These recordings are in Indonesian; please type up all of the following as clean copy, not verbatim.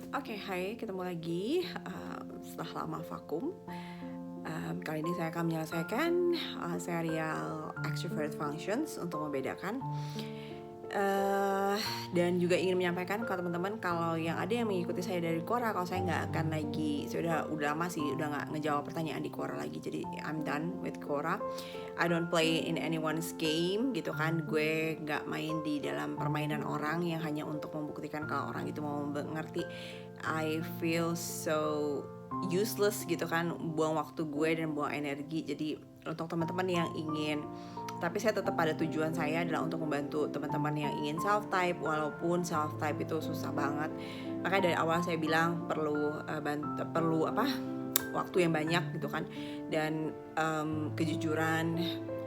Oke, hai, ketemu lagi setelah lama vakum. Kali ini saya akan menyelesaikan serial Extrovert Functions untuk membedakan dan juga ingin menyampaikan ke teman-teman kalau yang ada yang mengikuti saya dari Quora, kalau saya nggak akan lagi, saya udah lama sih udah nggak ngejawab pertanyaan di Quora lagi, jadi I'm done with Quora. I don't play in anyone's game gitu kan, gue nggak main di dalam permainan orang yang hanya untuk membuktikan kalau orang itu mau mengerti. I feel so useless gitu kan, buang waktu gue dan buang energi. Jadi untuk teman-teman yang ingin, tapi saya tetap pada tujuan saya adalah untuk membantu teman-teman yang ingin self type, walaupun self type itu susah banget. Makanya dari awal saya bilang perlu waktu yang banyak gitu kan, dan kejujuran,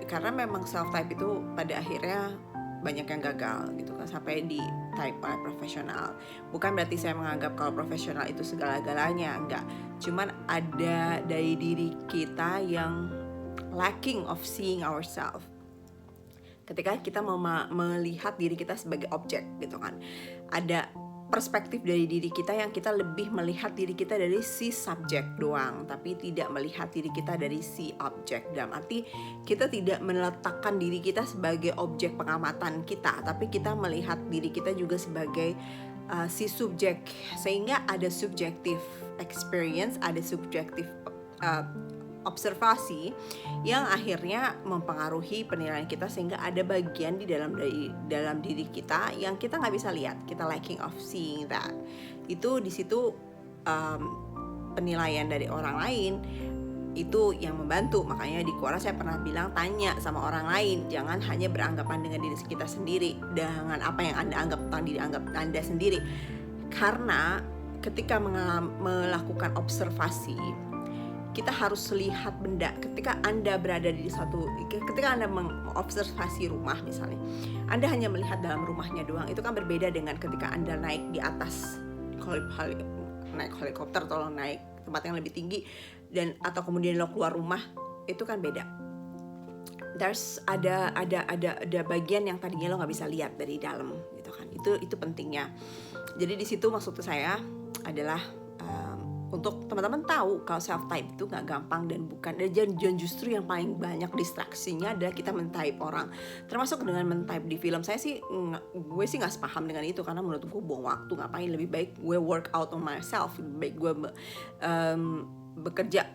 karena memang self type itu pada akhirnya banyak yang gagal gitu kan, sampai di type oleh profesional. Bukan berarti saya menganggap kalau profesional itu segala-galanya, enggak. Cuman ada dari diri kita yang lacking of seeing ourselves. Ketika kita melihat diri kita sebagai objek gitu kan, ada perspektif dari diri kita yang kita lebih melihat diri kita dari si subjek doang, tapi tidak melihat diri kita dari si objek. Dalam arti kita tidak meletakkan diri kita sebagai objek pengamatan kita, tapi kita melihat diri kita juga sebagai si subjek, sehingga ada subjective experience, ada subjective observasi yang akhirnya mempengaruhi penilaian kita, sehingga ada bagian di dalam diri kita yang kita nggak bisa lihat, kita lacking of seeing that. Itu di situ penilaian dari orang lain itu yang membantu. Makanya di Quora saya pernah bilang, tanya sama orang lain, jangan hanya beranggapan dengan diri kita sendiri, dengan apa yang Anda anggap tentang diri Anda sendiri. Karena ketika melakukan observasi, kita harus lihat benda. Ketika Anda berada di ketika Anda mengobservasi rumah misalnya, Anda hanya melihat dalam rumahnya doang. Itu kan berbeda dengan ketika Anda naik di atas, naik helikopter atau naik tempat yang lebih tinggi, dan atau kemudian lo keluar rumah, itu kan beda. There's ada bagian yang tadinya lo nggak bisa lihat dari dalam gitu kan. Itu pentingnya. Jadi di situ maksud saya adalah untuk teman-teman tahu kalau self type itu nggak gampang, dan justru yang paling banyak distraksinya adalah kita men-type orang, termasuk dengan men-type di film. Gue sih nggak sepaham dengan itu, karena menurut gue buang waktu. Ngapain, lebih baik gue work out on myself, lebih baik gue bekerja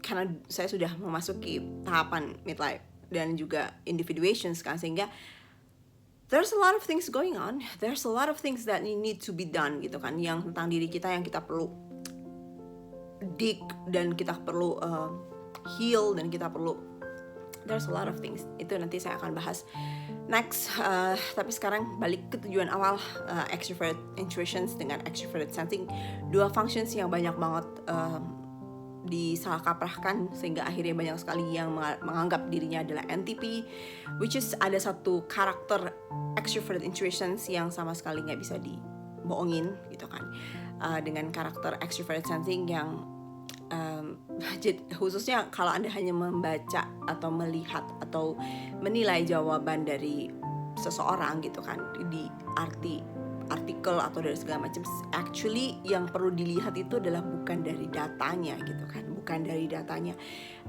karena saya sudah memasuki tahapan midlife dan juga individuations kan, sehingga there's a lot of things going on, there's a lot of things that need to be done gitu kan, yang tentang diri kita yang kita perlu dig, dan kita perlu heal, dan kita perlu, there's a lot of things. Itu nanti saya akan bahas next. Tapi sekarang balik ke tujuan awal, extrovert intuitions dengan extrovert sensing, dua functions yang banyak banget disalahkaprahkan, sehingga akhirnya banyak sekali yang menganggap dirinya adalah NTP, which is ada satu karakter extrovert intuitions yang sama sekali nggak bisa dibohongin gitu kan, dengan karakter extrovert sensing yang khususnya kalau Anda hanya membaca atau melihat atau menilai jawaban dari seseorang gitu kan, di artikel atau dari segala macam. Actually yang perlu dilihat itu adalah bukan dari datanya gitu kan, bukan dari datanya.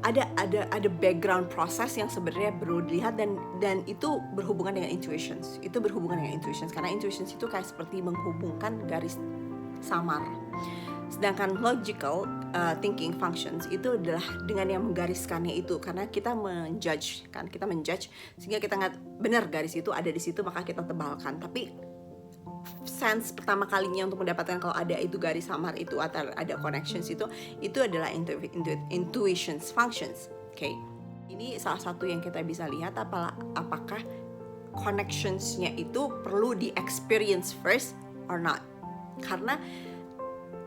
Ada background proses yang sebenarnya perlu dilihat, dan itu berhubungan dengan intuitions. Itu berhubungan dengan intuitions, karena intuitions itu kayak seperti menghubungkan garis samar. Sedangkan logical thinking functions itu adalah dengan yang menggariskannya itu, karena kita menjudge kan, sehingga kita nggak benar garis itu ada di situ, maka kita tebalkan. Tapi sense pertama kalinya untuk mendapatkan kalau ada itu garis samar itu atau ada connections itu adalah intuitions functions. Okay. Ini salah satu yang kita bisa lihat, apakah connectionsnya itu perlu di experience first or not. Karena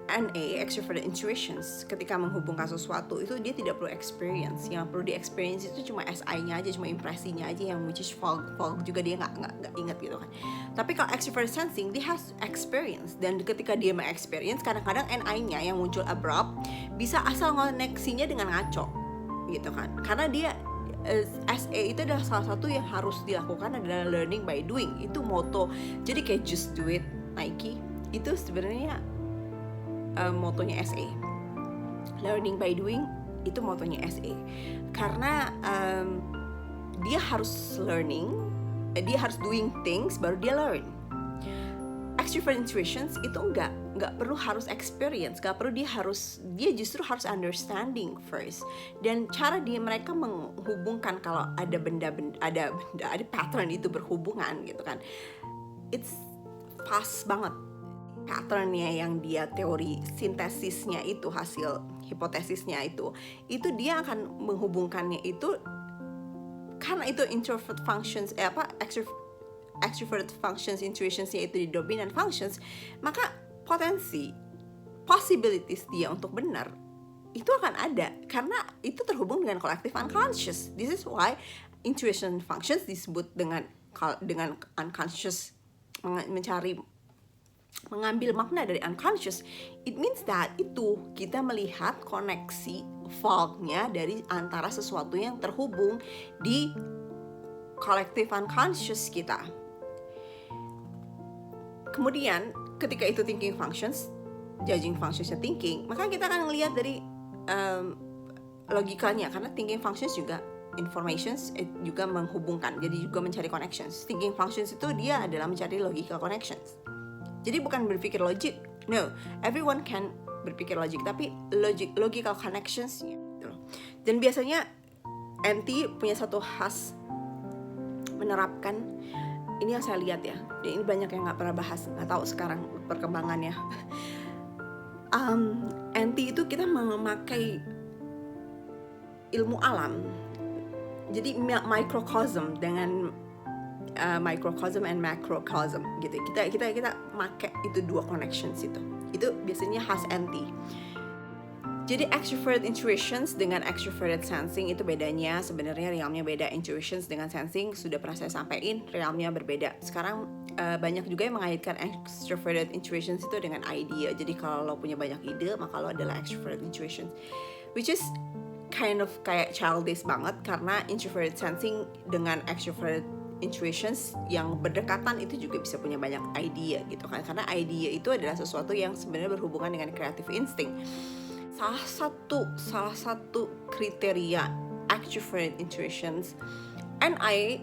NA, extrovert intuitions, ketika menghubungkan sesuatu itu dia tidak perlu experience. Yang perlu di experience itu cuma SI-nya aja, cuma impresinya aja, yang which is fog juga dia nggak ingat gitu kan. Tapi kalau extrovert sensing, dia has experience, dan ketika dia experience, kadang-kadang NI-nya yang muncul abrupt bisa asal koneksinya dengan ngaco gitu kan. Karena dia SA itu adalah salah satu yang harus dilakukan adalah learning by doing. Itu moto. Jadi kayak just do it Nike, itu sebenarnya motonya SA. Learning by doing itu motonya SA. Karena dia harus learning, dia harus doing things baru dia learn. Extrovert intuitions itu nggak perlu harus experience, nggak perlu dia justru harus understanding first. Dan cara mereka menghubungkan kalau ada pattern itu berhubungan gitu kan, it's fast banget patternnya yang dia teori sintesisnya itu, hasil hipotesisnya itu dia akan menghubungkannya itu karena itu introvert functions extrovert functions, intuitionsnya itu di dominant functions, maka possibilities dia untuk benar itu akan ada karena itu terhubung dengan collective unconscious. This is why intuition functions disebut dengan unconscious, mengambil makna dari unconscious. It means that itu kita melihat koneksi faultnya dari antara sesuatu yang terhubung di collective unconscious kita. Kemudian ketika itu thinking functions, judging functionsnya thinking, maka kita akan melihat dari logikanya, karena thinking functions juga informations juga menghubungkan, jadi juga mencari connections. Thinking functions itu dia adalah mencari logical connections. Jadi bukan berpikir logik, no, everyone can berpikir logik, tapi logical connections gitu. Dan biasanya NT punya satu khas menerapkan ini yang saya lihat ya, dan ini banyak yang nggak pernah bahas, nggak tahu sekarang perkembangannya. NT itu kita memakai ilmu alam, jadi microcosm dengan microcosm and macrocosm gitu. Kita pakai itu dua connections itu biasanya khas NT. Jadi extrovert intuitions dengan extroverted sensing itu bedanya, sebenarnya realmnya beda. Intuitions dengan sensing sudah pernah saya sampaikan, realmnya berbeda. Sekarang banyak juga yang mengaitkan extroverted intuitions itu dengan idea. Jadi kalau lo punya banyak ide, maka lo adalah extroverted intuitions, which is kind of kayak childish banget, karena introverted sensing dengan extroverted intuitions yang berdekatan itu juga bisa punya banyak idea gitu kan, karena idea itu adalah sesuatu yang sebenarnya berhubungan dengan creative instinct. Salah satu kriteria extroverted intuitions, NI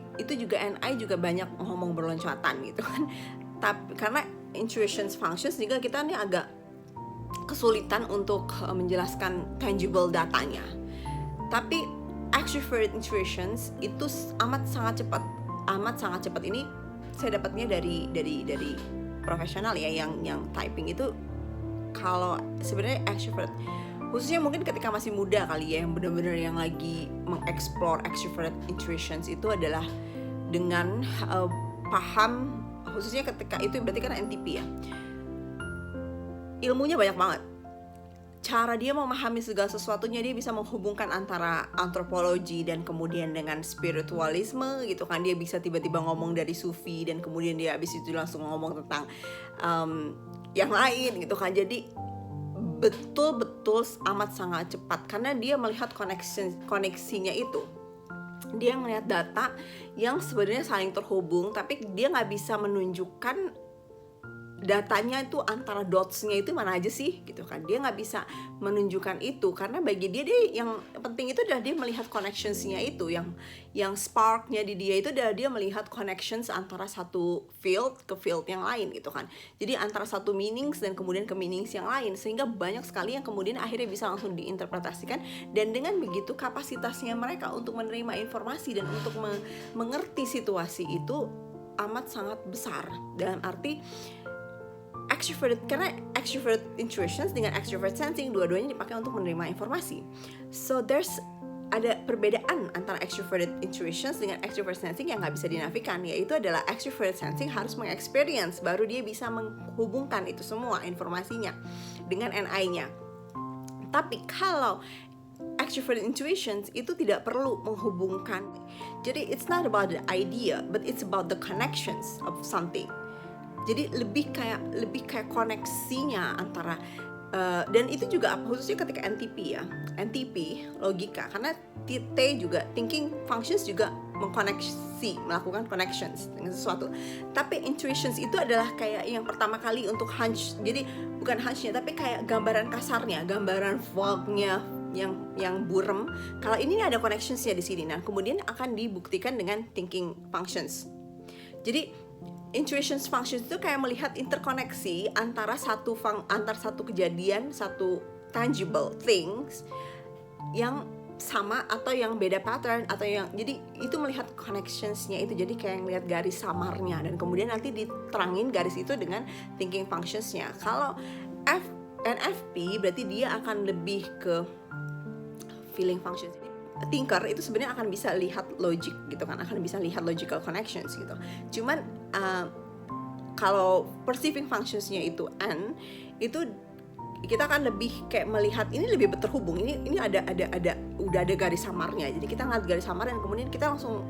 juga banyak ngomong berloncatan gitu kan. Tapi karena intuitions functions juga kita nih agak kesulitan untuk menjelaskan tangible datanya. Tapi extroverted intuitions itu amat sangat cepat. Ini saya dapatnya dari profesional ya, yang typing itu. Kalau sebenarnya extrovert, khususnya mungkin ketika masih muda kali ya, yang benar-benar yang lagi mengeksplor extrovert intuitions itu adalah dengan paham, khususnya ketika itu berarti kan NTP ya, ilmunya banyak banget. Cara dia memahami segala sesuatunya, dia bisa menghubungkan antara antropologi dan kemudian dengan spiritualisme gitu kan. Dia bisa tiba-tiba ngomong dari sufi dan kemudian dia habis itu langsung ngomong tentang yang lain gitu kan. Jadi betul-betul amat sangat cepat karena dia melihat koneksinya itu. Dia melihat data yang sebenarnya saling terhubung, tapi dia nggak bisa menunjukkan datanya itu antara dots-nya itu mana aja sih gitu kan. Dia nggak bisa menunjukkan itu karena bagi dia yang penting itu adalah dia melihat connections-nya itu, yang spark-nya di dia itu adalah dia melihat connections antara satu field ke field yang lain gitu kan. Jadi antara satu meanings dan kemudian ke meanings yang lain, sehingga banyak sekali yang kemudian akhirnya bisa langsung diinterpretasikan, dan dengan begitu kapasitasnya mereka untuk menerima informasi dan untuk mengerti situasi itu amat sangat besar. Dalam arti karena extrovert intuitions dengan extrovert sensing dua-duanya dipakai untuk menerima informasi. So ada perbedaan antara extroverted intuitions dengan extrovert sensing yang nggak bisa dinafikan, yaitu adalah extrovert sensing harus mengexperience baru dia bisa menghubungkan itu semua informasinya dengan NI-nya. Tapi kalau extroverted intuitions itu tidak perlu menghubungkan. Jadi it's not about the idea, but it's about the connections of something. Jadi lebih kayak koneksinya antara dan itu juga khususnya ketika NTP ya, NTP logika, karena T juga thinking functions juga melakukan connections dengan sesuatu. Tapi intuitions itu adalah kayak yang pertama kali untuk hunch. Jadi bukan hunchnya, tapi kayak gambaran kasarnya, gambaran vague-nya yang burem. Kalau ini ada connectionsnya di sini, nah kemudian akan dibuktikan dengan thinking functions. Jadi intuition functions itu kayak melihat interkoneksi antara satu kejadian, satu tangible things yang sama atau yang beda pattern, atau yang, jadi itu melihat connectionsnya itu, jadi kayak ngelihat garis samarnya, dan kemudian nanti diterangin garis itu dengan thinking functionsnya. Kalau NFP berarti dia akan lebih ke feeling functions. Thinker itu sebenarnya akan bisa lihat logic gitu kan, akan bisa lihat logical connections gitu. Cuman kalau perceiving functionsnya itu N, itu kita akan lebih kayak melihat ini lebih terhubung, ini udah ada garis samarnya, jadi kita ngeliat garis samar dan kemudian kita langsung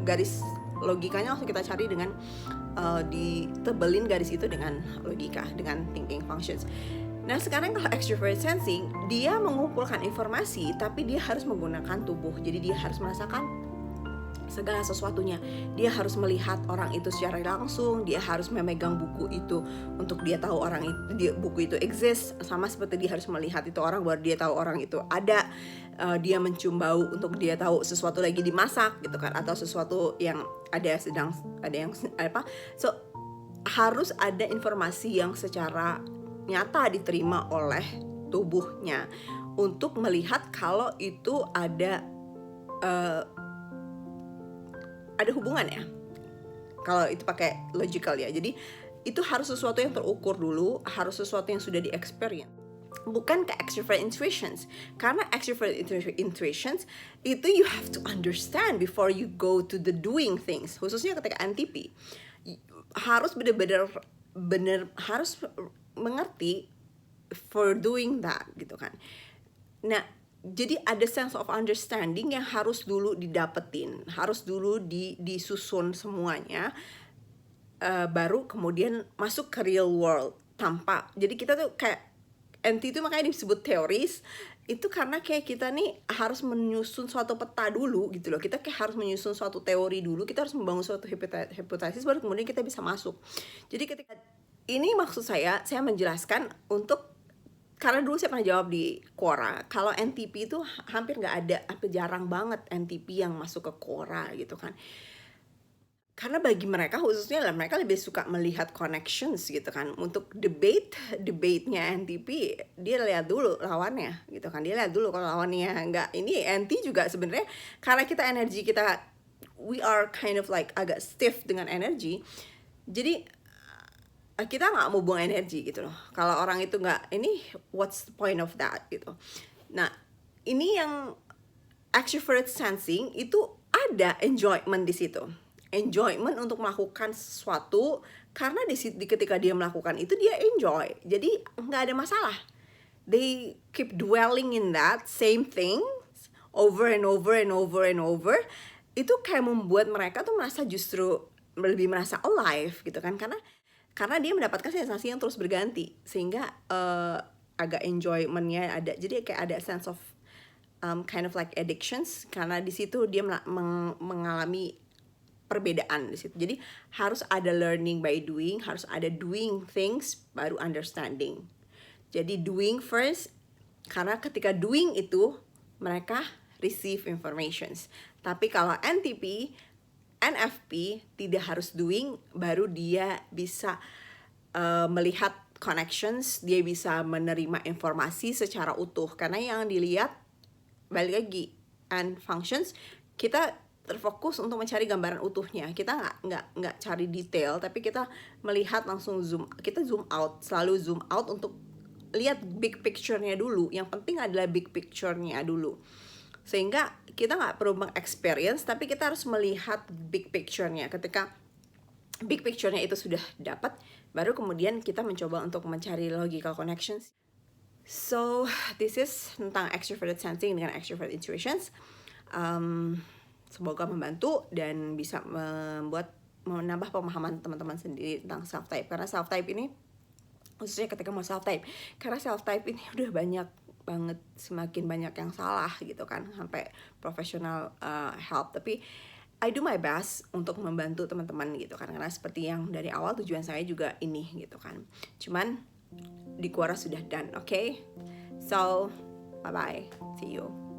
garis logikanya langsung kita cari dengan ditebelin garis itu dengan logika, dengan thinking functions. Nah sekarang kalau extrovert sensing, dia mengumpulkan informasi tapi dia harus menggunakan tubuh, jadi dia harus merasakan segala sesuatunya. Dia harus melihat orang itu secara langsung, dia harus memegang buku itu untuk dia tahu orang itu, buku itu exist, sama seperti dia harus melihat itu orang baru dia tahu orang itu ada. Dia mencium bau untuk dia tahu sesuatu lagi dimasak gitu kan, atau sesuatu yang ada yang apa. So harus ada informasi yang secara nyata diterima oleh tubuhnya untuk melihat kalau itu ada hubungan ya, kalau itu pakai logical ya. Jadi itu harus sesuatu yang terukur dulu, harus sesuatu yang sudah di-experience, bukan ke extrovert intuitions. Karena extrovert intuitions itu you have to understand before you go to the doing things. Khususnya ketika NTP harus benar-benar harus mengerti for doing that gitu kan. Nah jadi ada sense of understanding yang harus dulu didapetin, harus dulu disusun semuanya, baru kemudian masuk ke real world tanpa. Jadi kita tuh kayak NT itu makanya disebut teoris, itu karena kayak kita nih harus menyusun suatu peta dulu gitu loh. Kita kayak harus menyusun suatu teori dulu, kita harus membangun suatu hipotesis baru kemudian kita bisa masuk. Jadi ketika ini maksud saya menjelaskan untuk, karena dulu saya pernah jawab di Quora, kalau NTP itu hampir nggak ada, hampir jarang banget NTP yang masuk ke Quora gitu kan. Karena bagi mereka khususnya mereka lebih suka melihat connections gitu kan. Untuk debate-nya NTP, dia lihat dulu lawannya gitu kan. Dia lihat dulu kalau lawannya nggak, ini NT juga sebenarnya karena kita energi kita, we are kind of like agak stiff dengan energi. Jadi kita nggak mau buang energi gitu loh. Kalau orang itu nggak, ini what's the point of that gitu. Nah ini yang extrovert sensing itu ada enjoyment di situ, enjoyment untuk melakukan sesuatu, karena ketika dia melakukan itu dia enjoy, jadi nggak ada masalah. They keep dwelling in that same thing over and over and over and over. Itu kayak membuat mereka tuh merasa justru lebih merasa alive gitu kan, karena dia mendapatkan sensasi yang terus berganti, sehingga agak enjoymentnya ada. Jadi kayak ada sense of kind of like addictions, karena di situ dia mengalami perbedaan di situ. Jadi harus ada learning by doing, harus ada doing things baru understanding. Jadi doing first, karena ketika doing itu mereka receive informations. Tapi kalau NFP tidak harus doing, baru dia bisa melihat connections, dia bisa menerima informasi secara utuh. Karena yang dilihat, balik lagi, and functions, kita terfokus untuk mencari gambaran utuhnya. Kita nggak cari detail, tapi kita melihat langsung kita zoom out, selalu zoom out untuk lihat big picture-nya dulu. Yang penting adalah big picture-nya dulu. Sehingga kita nggak perlu meng-experience, tapi kita harus melihat big picture-nya. Ketika big picture-nya itu sudah dapat, baru kemudian kita mencoba untuk mencari logical connections. So, this is tentang extroverted sensing dengan extrovert intuitions. Semoga membantu dan bisa menambah pemahaman teman-teman sendiri tentang self-type. Karena self-type ini, khususnya ketika mau self-type, karena self-type ini udah banyak banget, semakin banyak yang salah gitu kan, sampai professional help. Tapi I do my best untuk membantu teman-teman gitu kan, karena seperti yang dari awal tujuan saya juga ini gitu kan. Cuman di Quora sudah done, okay? So bye bye, see you.